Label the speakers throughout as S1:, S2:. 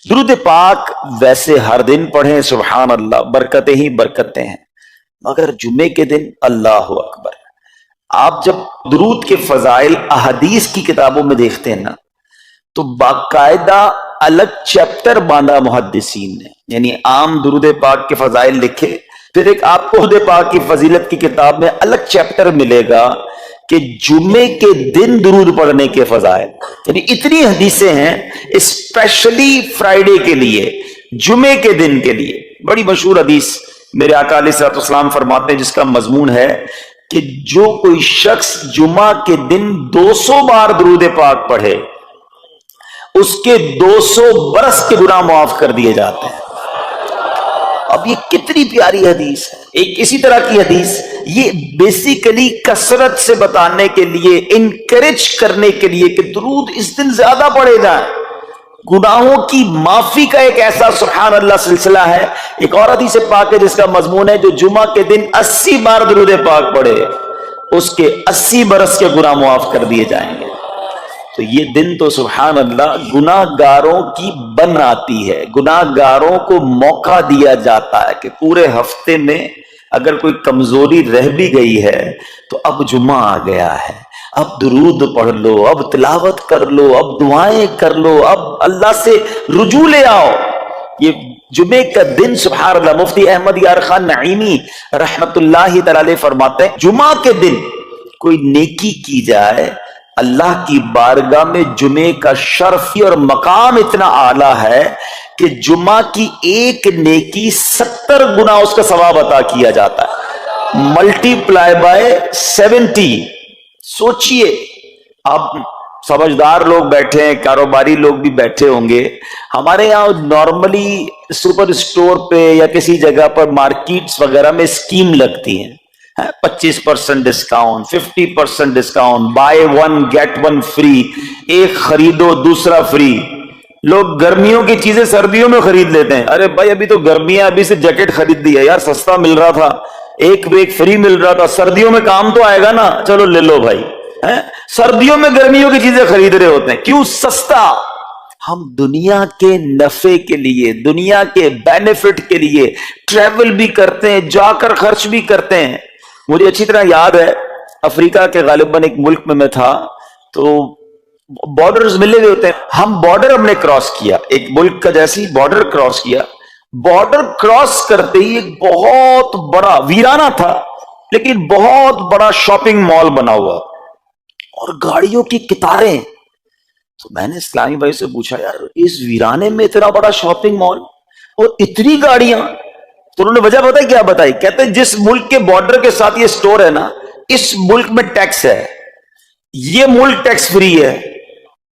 S1: درود پاک ویسے ہر دن پڑھیں سبحان اللہ، برکتیں ہی برکتیں ہیں، مگر جمعے کے دن اللہ اکبر۔ آپ جب درود کے فضائل احادیث کی کتابوں میں دیکھتے ہیں نا، تو باقاعدہ الگ چیپٹر باندھا محدثین نے، یعنی عام درود پاک کے فضائل لکھے، پھر ایک آپ کو درود پاک کی فضیلت کی کتاب میں الگ چیپٹر ملے گا کہ جمعے کے دن درود پڑھنے کے فضائل، یعنی اتنی حدیثیں ہیں اسپیشلی فرائیڈے کے لیے، جمعے کے دن کے لیے۔ بڑی مشہور حدیث میرے آقا علیہ الصلوۃ والسلام فرماتے ہیں، جس کا مضمون ہے کہ جو کوئی شخص جمعہ کے دن 200 بار درود پاک پڑھے، اس کے 200 برس کے گناہ معاف کر دیے جاتے ہیں۔ اب یہ کتنی پیاری حدیث ہے، ایک اسی طرح کی حدیث، یہ بیسیکلی کثرت سے بتانے کے لیے، انکریج کرنے کے لیے کہ درود اس دن زیادہ پڑھے جائیں۔ گناہوں کی معافی کا ایک ایسا سبحان اللہ سلسلہ ہے۔ ایک اور حدیث پاک ہے جس کا مضمون ہے جو جمعہ کے دن 80 بار درود پاک پڑھے، اس کے 80 برس کے گناہ معاف کر دیے جائیں گے۔ تو یہ دن تو سبحان اللہ گناہ گاروں کی بن آتی ہے، گناہ گاروں کو موقع دیا جاتا ہے کہ پورے ہفتے میں اگر کوئی کمزوری رہ بھی گئی ہے تو اب جمعہ آ گیا ہے، اب درود پڑھ لو، اب تلاوت کر لو، اب دعائیں کر لو، اب اللہ سے رجوع لے آؤ۔ یہ جمعے کا دن سبحان اللہ، مفتی احمد یار خان نعیمی رحمت اللہ تعالی فرماتے ہیں جمعہ کے دن کوئی نیکی کی جائے، اللہ کی بارگاہ میں جمعے کا شرف اور مقام اتنا اعلیٰ ہے کہ جمعہ کی ایک نیکی 70 گنا اس کا ثواب عطا کیا جاتا ہے، ملٹی پلائی بائی 70۔ سوچئے، آپ سمجھدار لوگ بیٹھے ہیں، کاروباری لوگ بھی بیٹھے ہوں گے، ہمارے یہاں نارملی سپر اسٹور پہ یا کسی جگہ پر مارکیٹس وغیرہ میں اسکیم لگتی ہیں، 25% discount, 50% discount, buy 1 get 1 free, ایک خریدو دوسرا فری۔ لوگ گرمیوں کی چیزیں سردیوں میں خرید لیتے ہیں، ارے بھائی ابھی تو گرمیاں، ابھی سے جیکٹ خرید دی ہے یار، سستا مل رہا تھا، ایک فری مل رہا تھا، سردیوں میں کام تو آئے گا نا، چلو لے لو بھائی۔ سردیوں میں گرمیوں کی چیزیں خرید رہے ہوتے ہیں، کیوں؟ سستا۔ ہم دنیا کے نفع کے لیے، دنیا کے بینیفٹ کے لیے ٹریول بھی کرتے ہیں، جا کر خرچ بھی کرتے ہیں۔ مجھے اچھی طرح یاد ہے، افریقہ کے غالباً ایک ملک میں تھا، تو بارڈرز ملے ہوئے ہوتے ہیں، ہم بارڈر ہم نے کراس کیا، ایک ملک کا جیسی بارڈر کراس کیا، بارڈر کراس کرتے ہی ایک بہت بڑا ویرانہ تھا لیکن بہت بڑا شاپنگ مال بنا ہوا اور گاڑیوں کی قطاریں۔ تو میں نے اسلامی بھائی سے پوچھا، یار اس ویرانے میں اتنا بڑا شاپنگ مال اور اتنی گاڑیاں؟ تو انہوں نے وجہ بتائی، کیا بتائی؟ کہتے ہیں جس ملک کے بارڈر کے ساتھ یہ سٹور ہے نا، اس ملک میں ٹیکس ہے، یہ ملک ٹیکس فری ہے۔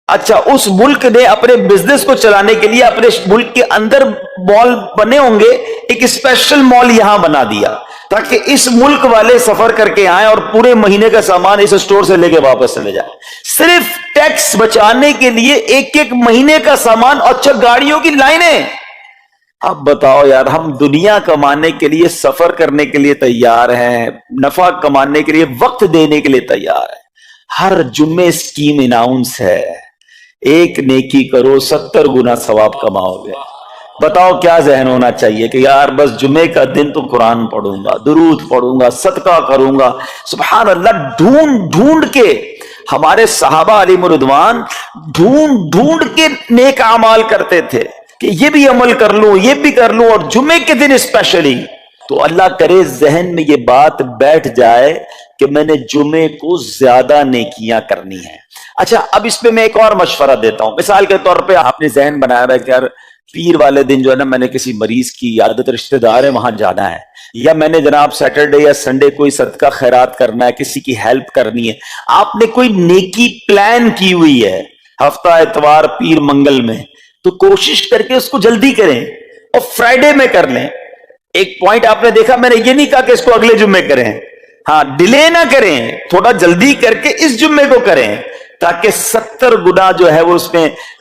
S1: اچھا، اس ملک نے اپنے بزنس کو چلانے کے لیے اپنے ملک کے اندر مال بنے ہوں گے، ایک اسپیشل مال یہاں بنا دیا تاکہ اس ملک والے سفر کر کے آئیں اور پورے مہینے کا سامان اس سٹور سے لے کے واپس چلے جائیں، صرف ٹیکس بچانے کے لیے، ایک ایک مہینے کا سامان۔ اچھا، گاڑیوں کی لائنیں۔ اب بتاؤ یار، ہم دنیا کمانے کے لیے، سفر کرنے کے لیے تیار ہیں، نفع کمانے کے لیے وقت دینے کے لیے تیار ہیں، ہر جمعے اسکیم اناؤنس ہے، ایک نیکی کرو 70 گنا ثواب کماؤ گے۔ بتاؤ کیا ذہن ہونا چاہیے کہ یار بس جمعے کا دن تو قرآن پڑھوں گا، درود پڑھوں گا، صدقہ کروں گا۔ سبحان اللہ، ڈھونڈ ڈھونڈ کے ہمارے صحابہ علیہم رضوان ڈھونڈ ڈھونڈ کے نیک اعمال کرتے تھے کہ یہ بھی عمل کر لوں، یہ بھی کر لوں، اور جمعے کے دن اسپیشلی۔ تو اللہ کرے ذہن میں یہ بات بیٹھ جائے کہ میں نے جمعے کو زیادہ نیکیاں کرنی ہیں۔ اچھا، اب اس پہ میں ایک اور مشورہ دیتا ہوں۔ مثال کے طور پہ آپ نے ذہن بنایا ہے کہ یار پیر والے دن جو ہے نا، میں نے کسی مریض کی عیادت، رشتہ دار ہے وہاں جانا ہے، یا میں نے جناب سیٹرڈے یا سنڈے کوئی صدقہ خیرات کرنا ہے، کسی کی ہیلپ کرنی ہے۔ آپ نے کوئی نیکی پلان کی ہوئی ہے ہفتہ اتوار پیر منگل میں، تو کوشش کر کے اس کو جلدی کریں اور فرائیڈے میں کر لیں۔ ایک پوائنٹ آپ نے دیکھا، میں نے یہ نہیں کہا کہ اس کو اگلے جمعے کریں، ہاں ڈیلے نہ کریں، تھوڑا جلدی کر کے اس جمعے کو کریں تاکہ 70 گنا جو ہے وہ اس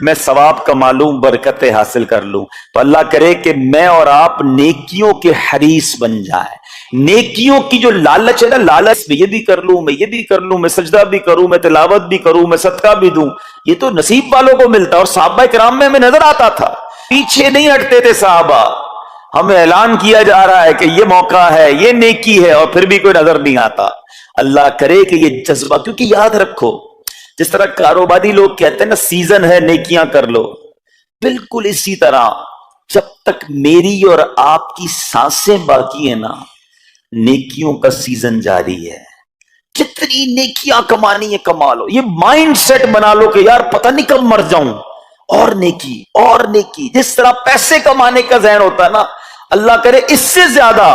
S1: میں ثواب کما لوں، برکتیں حاصل کر لوں۔ تو اللہ کرے کہ میں اور آپ نیکیوں کے حریص بن جائیں، نیکیوں کی جو لالچ ہے نا، لالچ میں یہ بھی کر لوں، میں یہ بھی کر لوں، میں سجدہ بھی کروں، میں تلاوت بھی کروں، میں صدقہ بھی دوں، یہ تو نصیب والوں کو ملتا ہے، اور صحابہ کرام میں ہمیں نظر آتا تھا پیچھے نہیں ہٹتے تھے صحابہ. ہمیں اعلان کیا جا رہا ہے کہ یہ موقع ہے, یہ نیکی ہے, اور پھر بھی کوئی نظر نہیں آتا. اللہ کرے کہ یہ جذبہ, کیونکہ یاد رکھو جس طرح کاروباری لوگ کہتے ہیں نا سیزن ہے نیکیاں کر لو, بالکل اسی طرح جب تک میری اور آپ کی سانسیں باقی ہیں نا, نیکیوں کا سیزن جاری ہے. جتنی نیکیاں کمانی ہے کما لو. یہ مائنڈ سیٹ بنا لو کہ یار پتہ نہیں کب مر جاؤں, اور نیکی اور نیکی. جس طرح پیسے کمانے کا ذہن ہوتا ہے نا, اللہ کرے اس سے زیادہ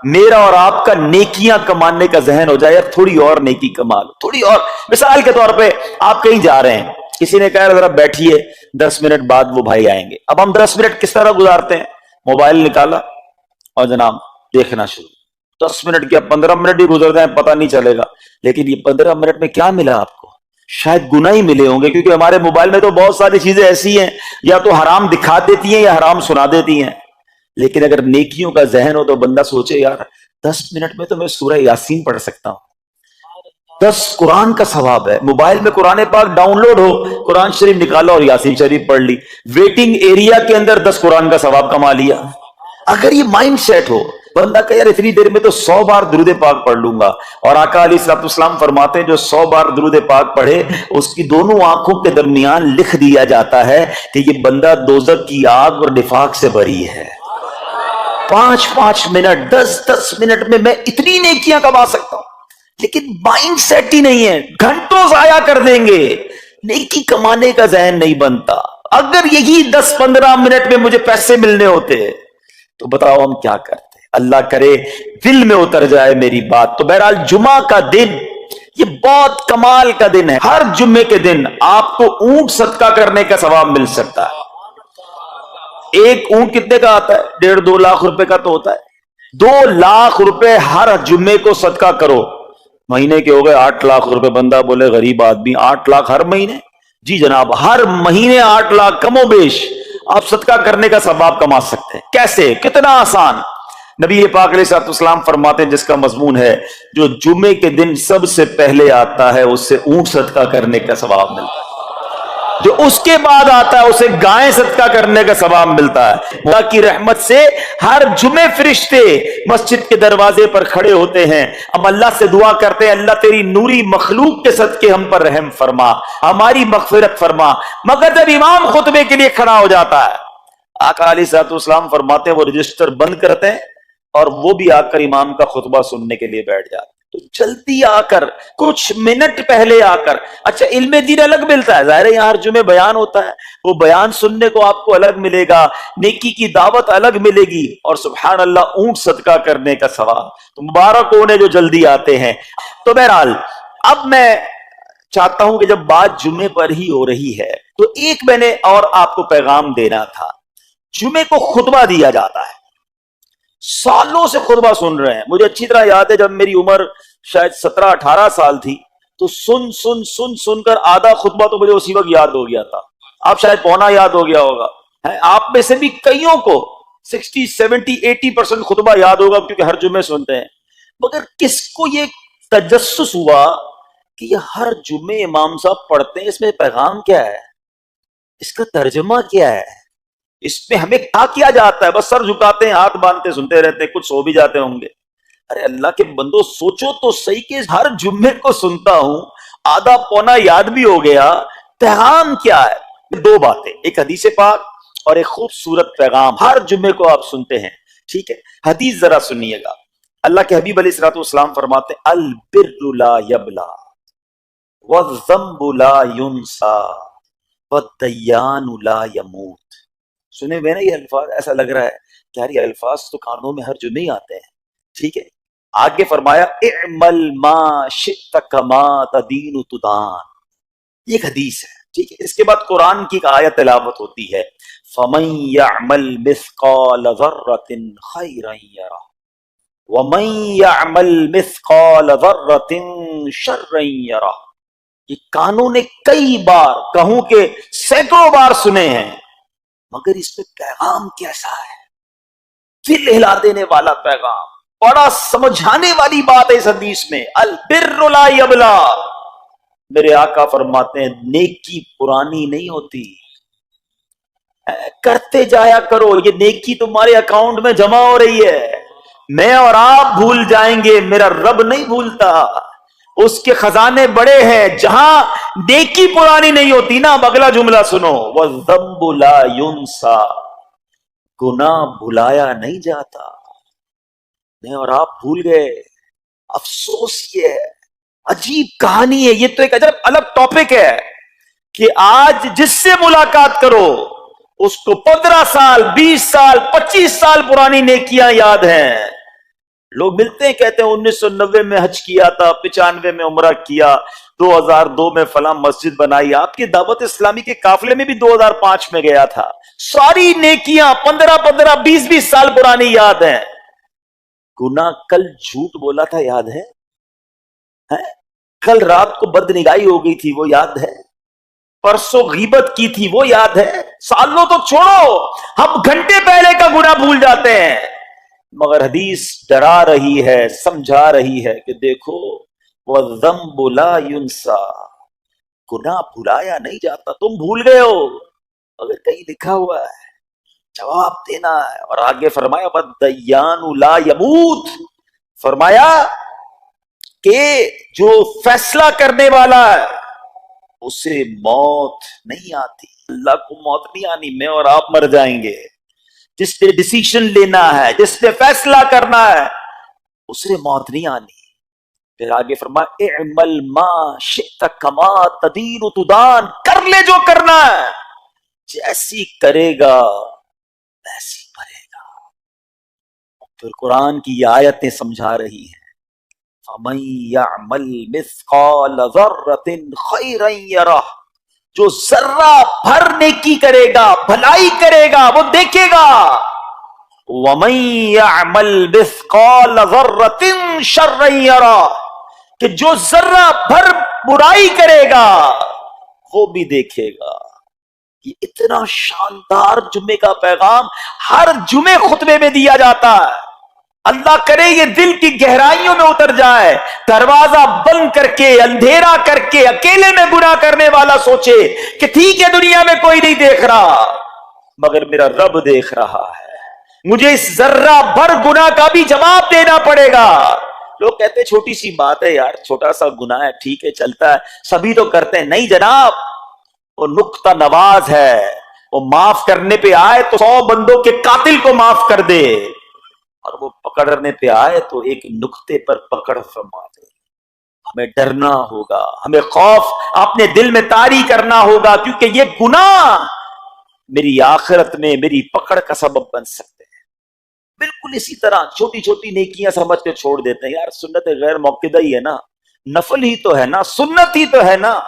S1: میرا اور آپ کا نیکیاں کمانے کا ذہن ہو جائے. یار تھوڑی اور نیکی کما لو, تھوڑی اور. مثال کے طور پہ آپ کہیں جا رہے ہیں, کسی نے کہا ذرا بیٹھیے 10 منٹ بعد وہ بھائی آئیں گے. اب ہم 10 منٹ کس طرح گزارتے ہیں؟ موبائل نکالا اور جناب دیکھنا شروع. 10 منٹ کیا 15 منٹ بھی گزر جائیں پتہ نہیں چلے گا. لیکن یہ 15 منٹ میں کیا ملا آپ کو؟ شاید گناہ ہی ملے ہوں گے, کیونکہ ہمارے موبائل میں تو بہت ساری چیزیں ایسی ہیں یا تو حرام دکھا دیتی ہیں یا حرام سنا دیتی ہیں. لیکن اگر نیکیوں کا ذہن ہو تو بندہ سوچے یار 10 منٹ میں تو میں سورہ یاسین پڑھ سکتا ہوں, 10 قرآن کا ثواب ہے. موبائل میں قرآن پاک ڈاؤن لوڈ ہو, قرآن شریف نکالا اور یاسین شریف پڑھ لی. ویٹنگ ایریا کے اندر 10 قرآن کا ثواب کما لیا. اگر یہ مائنڈ سیٹ ہو بندہ کہ یار اتنی دیر میں تو 100 بار درود پاک پڑھ لوں گا. اور آقا علیہ الصلوۃ والسلام فرماتے ہیں جو 100 بار درود پاک پڑھے اس کی دونوں آنکھوں کے درمیان لکھ دیا جاتا ہے کہ یہ بندہ دوزخ کی آگ اور نفاق سے بری ہے. 5 منٹ 10 منٹ میں میں اتنی نیکیاں کما سکتا ہوں. لیکن مائنڈ سیٹ ہی نہیں ہے, گھنٹوں ضائع کر دیں گے, نیکی کمانے کا ذہن نہیں بنتا. اگر یہی 10-15 منٹ میں مجھے پیسے ملنے ہوتے تو بتاؤ ہم کیا کرتے. اللہ کرے دل میں اتر جائے میری بات. تو بہرحال جمعہ کا دن یہ بہت کمال کا دن ہے. ہر جمعے کے دن آپ کو اونٹ صدقہ کرنے کا ثواب مل سکتا ہے. ایک اونٹ کتنے کا آتا ہے؟ 1.5-2 لاکھ روپے کا تو ہوتا ہے. 2 لاکھ روپے ہر جمعے کو صدقہ کرو. مہینے کے ہو گئے 8 لاکھ روپے. بندہ بولے غریب آدمی 8 لاکھ ہر مہینے؟ جی جناب, ہر مہینے 8 لاکھ کم و بیش آپ صدقہ کرنے کا ثواب کما سکتے ہیں. کیسے؟ کتنا آسان. نبی پاک علیہ الصلوۃ والسلام فرماتے ہیں جس کا مضمون ہے جو جمعے کے دن سب سے پہلے آتا ہے اس سے اونٹ صدقہ کرنے کا ثواب ملتا ہے, جو اس کے بعد آتا ہے اسے گائے صدقہ کرنے کا ثواب ملتا ہے. اللہ کی رحمت سے ہر جمعے فرشتے مسجد کے دروازے پر کھڑے ہوتے ہیں. ہم اللہ سے دعا کرتے ہیں اللہ تیری نوری مخلوق کے صدقے ہم پر رحم فرما, ہماری مغفرت فرما. مگر جب امام خطبے کے لیے کھڑا ہو جاتا ہے, آقا علیہ الصلوۃ والسلام فرماتے ہیں وہ رجسٹر بند کرتے ہیں اور وہ بھی آ کر امام کا خطبہ سننے کے لیے بیٹھ جاتے. تو جلدی آ کر, کچھ منٹ پہلے آ کر. اچھا علم دین الگ ملتا ہے, ظاہر ہے یہاں ہر جمعے بیان ہوتا ہے, وہ بیان سننے کو آپ کو الگ ملے گا, نیکی کی دعوت الگ ملے گی, اور سبحان اللہ اونٹ صدقہ کرنے کا ثواب. تو مبارک ہونے جو جلدی آتے ہیں. تو بہرحال اب میں چاہتا ہوں کہ جب بات جمعے پر ہی ہو رہی ہے تو ایک میں نے اور آپ کو پیغام دینا تھا. جمعے کو خطبہ دیا جاتا ہے, سالوں سے خطبہ سن رہے ہیں. مجھے اچھی طرح یاد ہے جب میری عمر شاید 17-18 سال تھی تو سن کر آدھا خطبہ تو مجھے اسی وقت یاد ہو گیا تھا. آپ شاید پونا یاد ہو گیا ہوگا. آپ میں سے بھی کئیوں کو 60-70-80% خطبہ یاد ہوگا کیونکہ ہر جمعے سنتے ہیں. مگر کس کو یہ تجسس ہوا کہ یہ ہر جمعے امام صاحب پڑھتے ہیں, اس میں پیغام کیا ہے, اس کا ترجمہ کیا ہے, اس میں ہمیں کیا جاتا ہے؟ بس سر جھکاتے ہیں, ہاتھ باندھتے سنتے رہتے ہیں, کچھ سو بھی جاتے ہوں گے. ارے اللہ کے بندو سوچو تو صحیح کہ ہر جمعے کو سنتا ہوں, آدھا پونا یاد بھی ہو گیا, پیغام کیا ہے؟ 2 باتیں, ایک حدیث پاک اور ایک خوبصورت پیغام ہر جمعے کو آپ سنتے ہیں. ٹھیک ہے, حدیث ذرا سنیے گا. اللہ کے حبیب علیہ الصلوۃ والسلام فرماتے ہیں البر لا یبلا والذنب لا ینسا والدیان لا یموت. سنے ہوئے نا یہ الفاظ؟ ایسا لگ رہا ہے کہ یار یہ الفاظ تو کانوں میں ہر جمعے ہی آتے ہیں. ٹھیک ہے, آگے فرمایا اعمل ما شئت کما تدین تدان. یہ ایک حدیث ہے. ٹھیک ہے, اس کے بعد قرآن کی ایک آیت تلاوت ہوتی ہے فمن یعمل مثقال ذرۃ خیرا یرہ ومن یعمل مثقال ذرۃ شرا یرہ. یہ کانوں نے کئی بار, کہوں کہ سینکڑوں بار سنے ہیں, مگر اس میں پیغام کیسا ہے؟ دل ہلا دینے والا پیغام, بڑا سمجھانے والی بات ہے اس حدیث میں. البر لا یبلا. میرے آقا فرماتے ہیں نیکی پرانی نہیں ہوتی, کرتے جایا کرو، یہ نیکی تمہارے اکاؤنٹ میں جمع ہو رہی ہے. میں اور آپ بھول جائیں گے، میرا رب نہیں بھولتا. اس کے خزانے بڑے ہیں. جہاں نیکی پرانی نہیں ہوتی نا، اب اگلا جملہ سنو، وَالذَّنبُ لَا يُنسَى، گناہ بھلایا نہیں جاتا. میں اور آپ بھول گئے. افسوس یہ ہے، عجیب کہانی ہے یہ. تو ایک الگ ٹاپک ہے کہ آج جس سے ملاقات کرو اس کو 15 سال 20 سال 25 سال پرانی نیکیاں یاد ہیں. لوگ ملتے ہیں کہتے ہیں 1990 میں حج کیا تھا، 95 میں عمرہ کیا، 2002 میں فلاں مسجد بنائی. آپ کی دعوت اسلامی کے قافلے میں بھی 2005 میں گیا تھا. ساری نیکیاں 15 15 20 20 سال پرانی یاد ہیں. گناہ کل جھوٹ بولا تھا یاد ہے؟ کل رات کو بد نگاہی ہو گئی تھی وہ یاد ہے؟ پرسوں غیبت کی تھی وہ یاد ہے؟ سالوں تو چھوڑو، ہم گھنٹے پہلے کا گناہ بھول جاتے ہیں. مگر حدیث ڈرا رہی ہے، سمجھا رہی ہے کہ دیکھو وَالذَّنبُ لَا يُنسَى، گناہ بھلایا نہیں جاتا. تم بھول گئے ہو، اگر کہیں لکھا ہوا ہے جواب دینا ہے. اور آگے فرمایا وَالدَّيَّانُ لَا يَمُوتُ، فرمایا کہ جو فیصلہ کرنے والا ہے اسے موت نہیں آتی. اللہ کو موت نہیں آنی، میں اور آپ مر جائیں گے. جس نے ڈیسیشن لینا ہے، جس نے فیصلہ کرنا ہے، اسے موت نہیں آنی. پھر آگے فرمایا اعمل ما شئت کما تدین تدان، کر لے جو کرنا ہے، جیسی کرے گا ویسی بھرے گا. پھر قرآن کی یہ آیتیں سمجھا رہی ہیں فَمَن يَعْمَلْ مِثْقَالَ ذَرَّةٍ خَيْرًا يَرَهُ، جو ذرہ بھر نیکی کرے گا، بھلائی کرے گا، وہ دیکھے گا. وَمَن يَعْمَلْ مِثْقَالَ ذَرَّةٍ شَرًّا يَرَهُ، کہ جو ذرہ بھر برائی کرے گا وہ بھی دیکھے گا. یہ اتنا شاندار جمعے کا پیغام ہر جمعے خطبے میں دیا جاتا ہے. اللہ کرے یہ دل کی گہرائیوں میں اتر جائے. دروازہ بند کر کے، اندھیرا کر کے، اکیلے میں گناہ کرنے والا سوچے کہ ٹھیک ہے دنیا میں کوئی نہیں دیکھ رہا مگر میرا رب دیکھ رہا ہے، مجھے اس ذرہ بھر گناہ کا بھی جواب دینا پڑے گا. لوگ کہتے ہیں چھوٹی سی بات ہے یار، چھوٹا سا گناہ ہے، ٹھیک ہے چلتا ہے، سبھی تو کرتے ہیں. نہیں جناب، وہ نقطہ نواز ہے. وہ معاف کرنے پہ آئے تو 100 بندوں کے قاتل کو معاف کر دے، اور وہ پکڑنے پہ آئے تو ایک نقطے پر پکڑ فرما دے. ہمیں ڈرنا ہوگا، ہمیں خوف اپنے دل میں طاری کرنا ہوگا، کیونکہ یہ گناہ میری آخرت میں میری پکڑ کا سبب بن سکتے ہیں. بالکل اسی طرح چھوٹی چھوٹی نیکیاں سمجھ کے چھوڑ دیتے ہیں. یار سنت غیر موقدہ ہی ہے نا، نفل ہی تو ہے نا، سنت ہی تو ہے نا،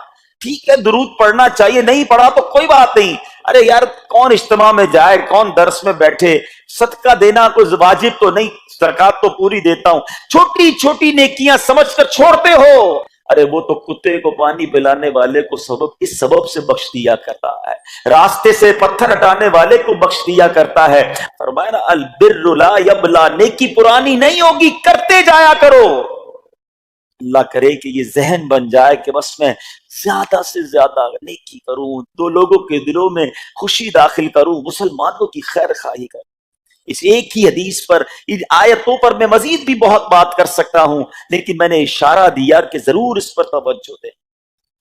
S1: ٹھیک ہے درود پڑھنا چاہیے، نہیں پڑھا تو کوئی بات نہیں. ارے یار کون اجتماع میں جائے، کون درس میں بیٹھے، صدقہ دینا کوئی واجب تو نہیں، زکات تو پوری دیتا ہوں. چھوٹی چھوٹی نیکیاں سمجھ کر چھوڑتے ہو. ارے وہ تو کتے کو پانی پلانے والے کو اس سبب سے بخش دیا کرتا ہے، راستے سے پتھر ہٹانے والے کو بخش دیا کرتا ہے. فرمایا نا البر لا یبلا، نیکی پرانی نہیں ہوگی، کرتے جایا کرو. اللہ کرے کہ یہ ذہن بن جائے کہ بس میں زیادہ سے زیادہ نیکی کروں، دو لوگوں کے دلوں میں خوشی داخل کروں، مسلمانوں کی خیر خواہی کروں. اس ایک ہی حدیث پر، ان آیتوں پر میں مزید بھی بہت بات کر سکتا ہوں، لیکن میں نے اشارہ دیا کہ ضرور اس پر توجہ دیں.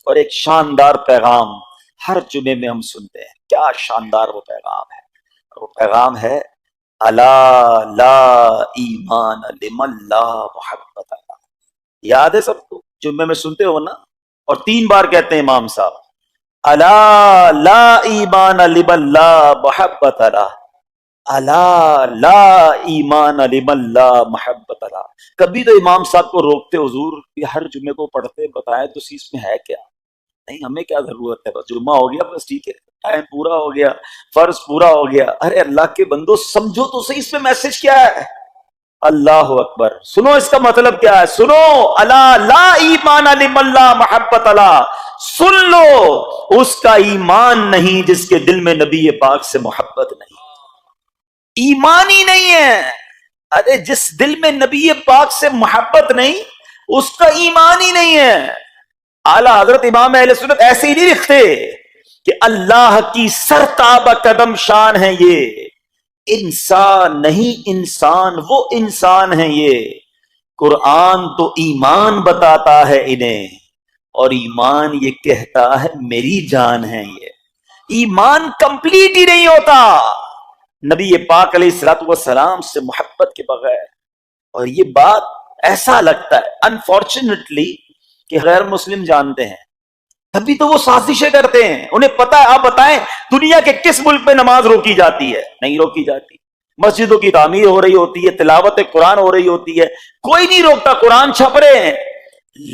S1: اور ایک شاندار پیغام ہر جمعے میں ہم سنتے ہیں. کیا شاندار وہ پیغام ہے! وہ پیغام ہے الا لا ایمان لمن لا محبت اللہ. یاد ہے سب کو؟ جمعے میں سنتے ہو نا، اور 3 بار کہتے ہیں امام صاحب الا لا ایمان لمن لا محبت اللہ، الا لا ایمان لمن لا محبت اللہ. کبھی تو امام صاحب کو روکتے حضور یہ ہر جمعے کو پڑھتے، بتائیں تو اس میں ہے کیا؟ نہیں ہمیں کیا ضرورت ہے، بس جمعہ ہو گیا بس ٹھیک ہے، ٹائم پورا ہو گیا، فرض پورا ہو گیا. ارے اللہ کے بندو سمجھو تو صحیح اس میں میسج کیا ہے. اللہ اکبر، سنو اس کا مطلب کیا ہے، سنو الا لا ایمان لمن لا محبت اللہ. سن لو اس کا ایمان نہیں جس کے دل میں نبی پاک سے محبت نہیں، ایمان ہی نہیں ہے. ارے جس دل میں نبی پاک سے محبت نہیں اس کا ایمان ہی نہیں ہے. اعلیٰ حضرت امام اہل سنت ایسے ہی نہیں لکھتے کہ اللہ کی سرتابہ قدم شان ہے یہ، انسان نہیں انسان، وہ انسان ہے یہ۔ قرآن تو ایمان بتاتا ہے انہیں، اور ایمان یہ کہتا ہے میری جان ہے یہ۔ ایمان کمپلیٹ ہی نہیں ہوتا نبی پاک علیہ الصلوۃ والسلام سے محبت کے بغیر۔ اور یہ بات ایسا لگتا ہے انفارچونیٹلی کہ غیر مسلم جانتے ہیں، تبھی تو وہ سازشیں کرتے ہیں۔ انہیں پتا ہے، آپ بتائیں دنیا کے کس ملک میں نماز روکی جاتی ہے؟ نہیں روکی جاتی۔ مسجدوں کی تعمیر ہو رہی ہوتی ہے، تلاوت قرآن ہو رہی ہوتی ہے، کوئی نہیں روکتا، قرآن چھپ رہے ہیں۔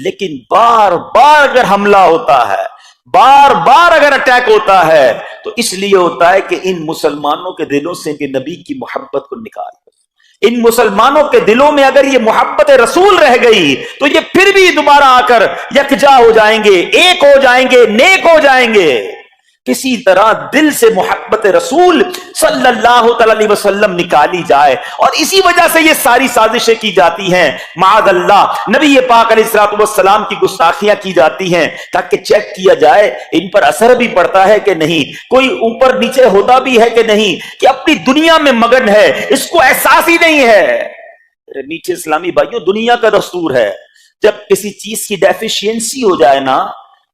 S1: لیکن بار بار اگر حملہ ہوتا ہے، بار بار اگر اٹیک ہوتا ہے، تو اس لیے ہوتا ہے کہ ان مسلمانوں کے دلوں سے کہ نبی کی محبت کو نکال دو۔ ان مسلمانوں کے دلوں میں اگر یہ محبت رسول رہ گئی تو یہ پھر بھی دوبارہ آ کر یکجا ہو جائیں گے، ایک ہو جائیں گے، نیک ہو جائیں گے۔ کسی طرح دل سے محبت رسول صلی اللہ علیہ وسلم نکالی جائے، اور اسی وجہ سے یہ ساری سازشیں کی جاتی ہیں۔ معاذ اللہ نبی پاک علیہ الصلوۃ والسلام کی گستاخیاں کی جاتی ہیں تاکہ چیک کیا جائے ان پر اثر بھی پڑتا ہے کہ نہیں، کوئی اوپر نیچے ہوتا بھی ہے کہ نہیں، کہ اپنی دنیا میں مگن ہے، اس کو احساس ہی نہیں ہے۔ میٹھے اسلامی بھائیوں، دنیا کا دستور ہے جب کسی چیز کی ڈیفیشینسی ہو جائے نا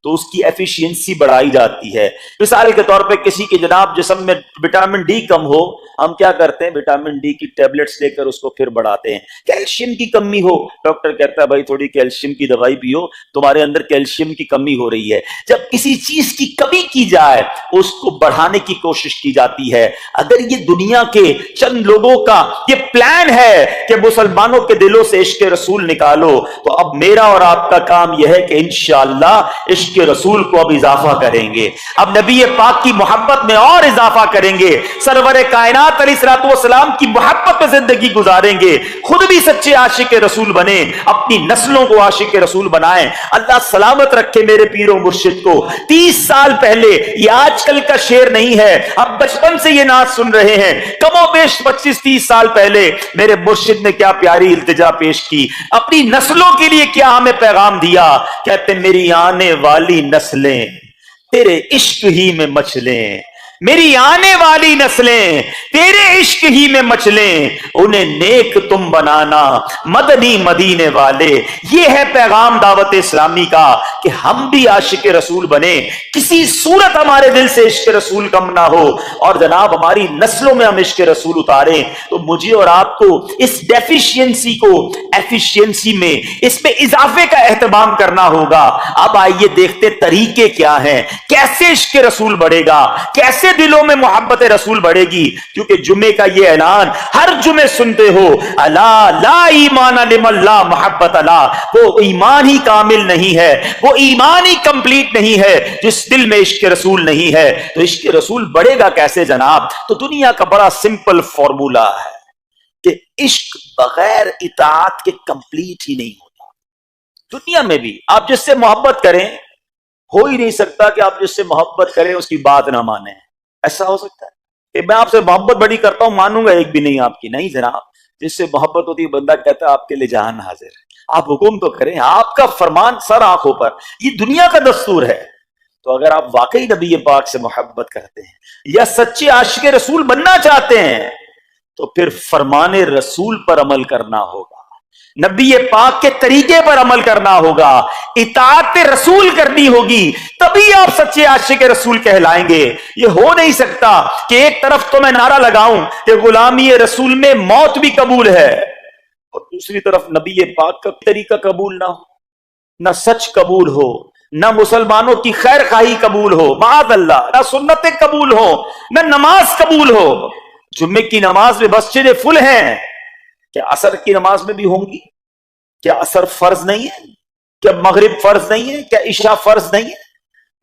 S1: تو اس کی ایفیشینسی بڑھائی جاتی ہے۔ مثال کے طور پہ کسی کے جناب جسم میں وٹامن ڈی کم ہو، ہم کیا کرتے ہیں، وٹامن ڈی کی ٹیبلٹس لے کر اس کو پھر بڑھاتے ہیں۔ کیلشیم کی کمی ہو، ڈاکٹر کہتا ہے بھائی تھوڑی کیلشیم کی دوائی پیو، تمہارے اندر کیلشیم کی کمی ہو رہی ہے۔ جب کسی چیز کی کمی کی جائے اس کو بڑھانے کی کوشش کی جاتی ہے۔ اگر یہ دنیا کے چند لوگوں کا یہ پلان ہے کہ مسلمانوں کے دلوں سے عشق رسول نکالو، تو اب میرا اور آپ کا کام یہ ہے کہ انشاءاللہ عشق کے رسول کو اب اضافہ کریں گے، اب نبی پاک کی محبت میں اور اضافہ کریں گے، سرور کائنات علیہ الصلوۃ والسلام کی محبت میں زندگی گزاریں گے، خود بھی سچے عاشق رسول بنیں، اپنی نسلوں کو عاشق رسول بنائیں۔ اللہ سلامت رکھے میرے پیر و مرشد کو۔ 30 سال پہلے، یہ آج کل کا شعر نہیں ہے، اب بچپن سے یہ نعت سن رہے ہیں، کم و بیش 25-30 سال پہلے میرے مرشد نے کیا پیاری التجا پیش کی، اپنی نسلوں کے لیے کیا ہمیں پیغام دیا۔ کہتے میری آنے والی نسلیں تیرے عشق ہی میں مچلیں، میری آنے والی نسلیں تیرے عشق ہی میں مچلیں، انہیں نیک تم بنانا مدنی مدینے والے۔ یہ ہے پیغام دعوت اسلامی کا کہ ہم بھی عاشق رسول بنے، کسی صورت ہمارے دل سے عشق رسول کم نہ ہو، اور جناب ہماری نسلوں میں ہم عشق رسول اتاریں۔ تو مجھے اور آپ کو اس ڈیفیشینسی کو ایفیشینسی میں، اس میں اضافے کا اہتمام کرنا ہوگا۔ اب آئیے دیکھتے طریقے کیا ہیں، کیسے عشق رسول بڑھے گا، کیسے دلوں میں محبت رسول بڑھے گی۔ کیونکہ جمعے کا یہ اعلان ہر جمعے سنتے ہو، الا لا ایمان لمن لا محبت لا، وہ ایمان ہی کامل نہیں ہے، وہ ایمان ہی کمپلیٹ نہیں ہے جس دل میں عشق رسول نہیں ہے۔ تو عشق رسول بڑھے گا کیسے جناب؟ تو دنیا کا بڑا سمپل فارمولا ہے کہ عشق بغیر اطاعت کے کمپلیٹ ہی نہیں ہوتا۔ دنیا میں بھی آپ جس سے محبت کریں، ہو ہی نہیں سکتا کہ آپ جس سے محبت کریں اس کی بات نہ مانیں۔ ایسا ہو سکتا ہے کہ میں آپ سے محبت بڑی کرتا ہوں، مانوں گا ایک بھی نہیں آپ کی؟ نہیں جناب، جس سے محبت ہوتی ہے بندہ کہتا ہے آپ کے لیے جہان حاضر ہے، آپ حکم تو کریں، آپ کا فرمان سر آنکھوں پر، یہ دنیا کا دستور ہے۔ تو اگر آپ واقعی نبی پاک سے محبت کرتے ہیں یا سچے عاشق رسول بننا چاہتے ہیں تو پھر فرمان رسول پر عمل کرنا ہوگا، نبی پاک کے طریقے پر عمل کرنا ہوگا، اطاعت رسول کرنی ہوگی، تبھی آپ سچے عاشق رسول کہلائیں گے۔ یہ ہو نہیں سکتا کہ ایک طرف تو میں نعرہ لگاؤں کہ غلامی رسول میں موت بھی قبول ہے، اور دوسری طرف نبی پاک کا طریقہ قبول نہ ہو، نہ سچ قبول ہو، نہ مسلمانوں کی خیر خواہی قبول ہو، معاذ اللہ، نہ سنتیں قبول ہو، نہ نماز قبول ہو۔ جمعے کی نماز میں مسجدیں فل ہیں، کیا عصر کی نماز میں بھی ہوں گی؟ کیا عصر فرض نہیں ہے؟ کیا مغرب فرض نہیں ہے؟ کیا عشاء فرض نہیں ہے؟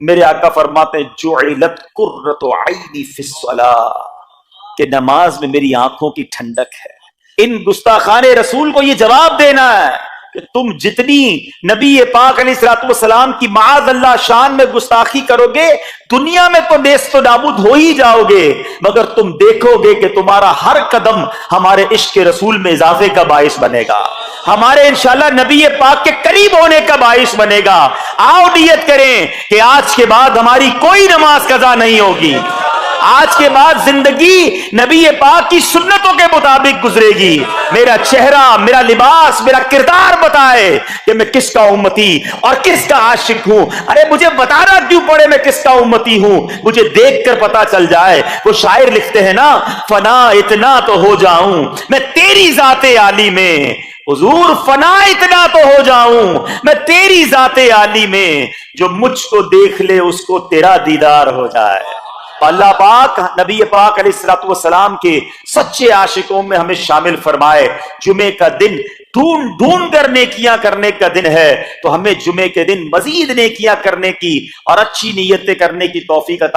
S1: میرے آقا فرماتے ہیں جعلت قرۃ عینی فی الصلاۃ، کہ نماز میں میری آنکھوں کی ٹھنڈک ہے۔ ان گستاخان رسول کو یہ جواب دینا ہے کہ تم جتنی نبی پاک علیہ الصلوۃ والسلام کی معاذ اللہ شان میں گستاخی کرو گے دنیا میں تو نیست و نابود ہو ہی جاؤ گے، مگر تم دیکھو گے کہ تمہارا ہر قدم ہمارے عشق رسول میں اضافے کا باعث بنے گا، ہمارے انشاءاللہ نبی پاک کے قریب ہونے کا باعث بنے گا۔ آؤ نیت کریں کہ آج کے بعد ہماری کوئی نماز قضا نہیں ہوگی، آج کے بعد زندگی نبی پاک کی سنتوں کے مطابق گزرے گی، میرا چہرہ، میرا لباس، میرا کردار بتائے کہ میں کس کا امتی اور کس کا عاشق ہوں۔ ارے مجھے بتانا کیوں پڑے میں کس کا امتی ہوں، مجھے دیکھ کر پتا چل جائے۔ وہ شاعر لکھتے ہیں نا، فنا اتنا تو ہو جاؤں میں تیری ذات عالی میں، حضور فنا اتنا تو ہو جاؤں میں تیری ذات عالی میں، جو مجھ کو دیکھ لے اس کو تیرا دیدار ہو جائے۔ اللہ پاک نبی پاک علیہ الصلوۃ والسلام کے سچے عاشقوں میں ہمیں شامل فرمائے۔ جمعے کا دن ڈھونڈ کر نیکیاں کرنے کا دن ہے، تو ہمیں جمعے کے دن مزید نیکیاں کرنے کی اور اچھی نیتیں کرنے کی توفیق عطا